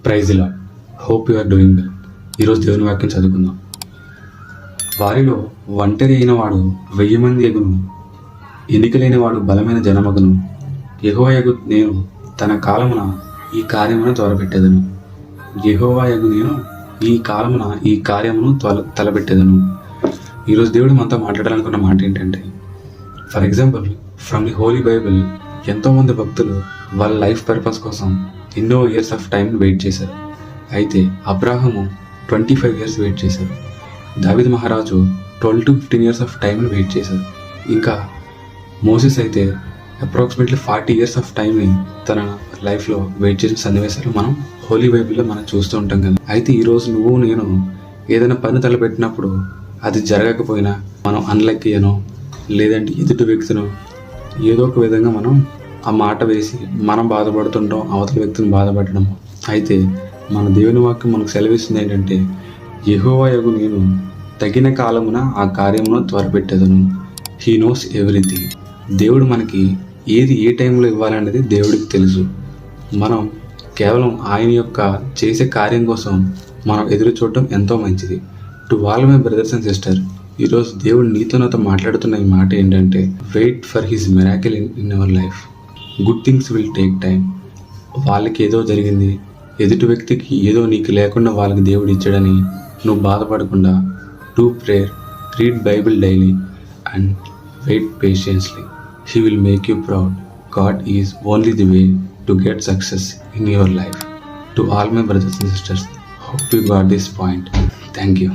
Praise the lord. Hope you are doing well. ఈరోజు దేవుని వాక్యం చదువుకుందాం. వారిలో ఒంటరి అయిన వాడు 1000 మంది ఎగును, ఎన్నికలేని వాడు బలమైన జనమగును. యెహోవాయగు నేను తన కాలమున ఈ కార్యమును త్వరపెట్టెదను. యెహోవాయగు నేను ఈ కాలమున ఈ కార్యమును తలపెట్టెదను. ఈరోజు దేవుడు మనతో మాట్లాడాలనుకున్న మాట ఏంటంటే, for example from the Holi Bible ఎంతోమంది భక్తులు వాళ్ళ లైఫ్ పర్పస్ కోసం ఎన్నో ఇయర్స్ ఆఫ్ టైం వెయిట్ చేశారు. అయితే అబ్రాహము 25 ఇయర్స్ వెయిట్ చేశారు. దావీదు మహారాజు 12 to 15 ఇయర్స్ ఆఫ్ టైంని వెయిట్ చేశారు. ఇంకా మోసెస్ అయితే అప్రాక్సిమేట్లీ 40 ఇయర్స్ ఆఫ్ టైంని తన లైఫ్లో వెయిట్ చేసిన సన్నివేశాలు మనం హోలీ బైబిల్లో మనం చూస్తూ ఉంటాం కదా. అయితే ఈరోజు నువ్వు నేను ఏదైనా పని తలపెట్టినప్పుడు అది జరగకపోయినా మనం అన్లక్కీ అనో లేదంటే ఎదుటి వ్యక్తినో ఏదో ఒక విధంగా మనం ఆ మాట వేసి మనం బాధపడుతుంటాం, అవతల వ్యక్తిని బాధపడడం. అయితే మన దేవుని వాక్యం మనకు సెలవిస్తుంది ఏంటంటే, యెహోవాయగు నేను తగిన కాలమున ఆ కార్యమును త్వరపెట్టెదను. He knows everything. దేవుడు మనకి ఏది ఏ టైంలో ఇవ్వాలనేది దేవుడికి తెలుసు. మనం కేవలం ఆయన యొక్క చేసే కార్యం కోసం మనం ఎదురు చూడటం ఎంతో మంచిది. To all my brothers and sister, ఈరోజు దేవుడు నీతో నాతో మాట్లాడుతున్న ఈ మాట ఏంటంటే, wait for his miracle in our life. Good things will take time. వాళ్ళకి ఏదో జరిగింది, ఎదుటి వ్యక్తికి ఏదో నీకు లేకుండా వాళ్ళకి దేవుడు ఇచ్చాడని నువ్వు బాధపడకుండా do prayer, read Bible daily and wait patiently. He will make you proud. God is only the way to get success in your life. To all my brothers and sisters, hope you got this point. Thank you.